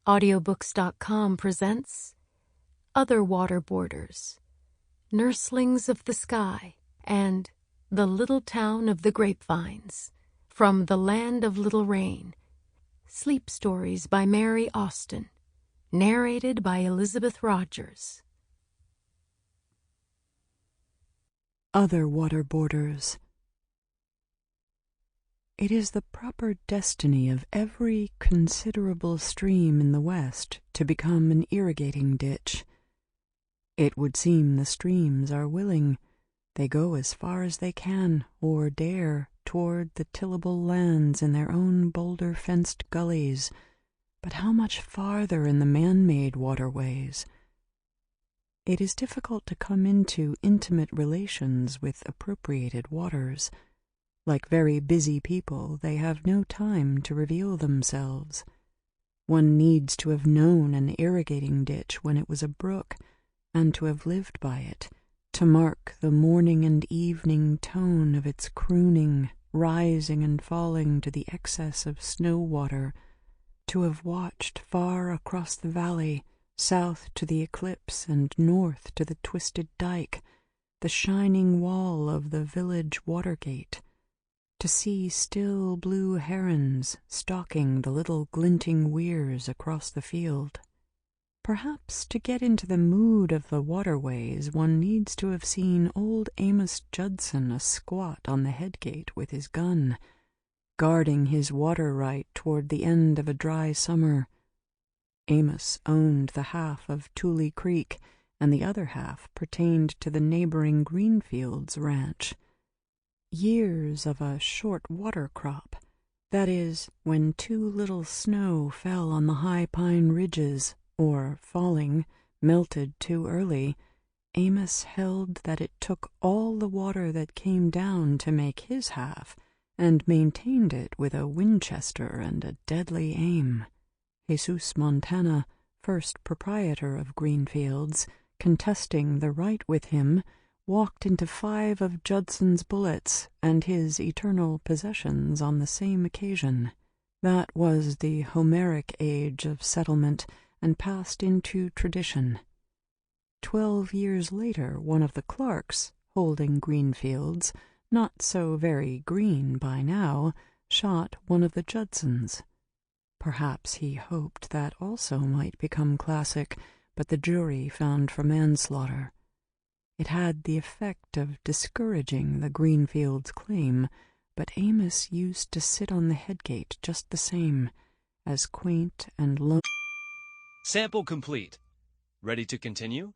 Audiobooks.com presents Other Water Borders, Nurslings of the Sky, and The Little Town of the Grapevines, from the Land of Little Rain. Sleep Stories by Mary Austin, narrated by Elizabeth Rodgers. Other Water Borders. It is the proper destiny of every considerable stream in the West to become an irrigating ditch. It would seem the streams are willing. They go as far as they can or dare toward the tillable lands in their own boulder-fenced gullies, but how much farther in the man-made waterways? It is difficult to come into intimate relations with appropriated waters. Like very busy people, they have no time to reveal themselves. One needs to have known an irrigating ditch when it was a brook, and to have lived by it, to mark the morning and evening tone of its crooning, rising and falling to the excess of snow water, to have watched far across the valley, south to the eclipse and north to the twisted dike, the shining wall of the village water-gate, to see still blue herons stalking the little glinting weirs across the field. Perhaps to get into the mood of the waterways one needs to have seen old Amos Judson a-squat on the headgate with his gun, guarding his water right toward the end of a dry summer. Amos owned the half of Tule Creek, and the other half pertained to the neighboring Greenfields ranch. Years of a short water crop, that is, when too little snow fell on the high pine ridges, or, falling, melted too early, Amos held that it took all the water that came down to make his half, and maintained it with a Winchester and a deadly aim. Jesus Montana, first proprietor of Greenfields, contesting the right with him, walked into 5 of Judson's bullets and his eternal possessions on the same occasion. That was the Homeric age of settlement, and passed into tradition. 12 years later, one of the Clarks, holding Greenfields, not so very green by now, shot one of the Judsons. Perhaps he hoped that also might become classic, but the jury found for manslaughter. It had the effect of discouraging the Greenfields' claim, but Amos used to sit on the headgate just the same, as quaint and lone. Sample complete. Ready to continue?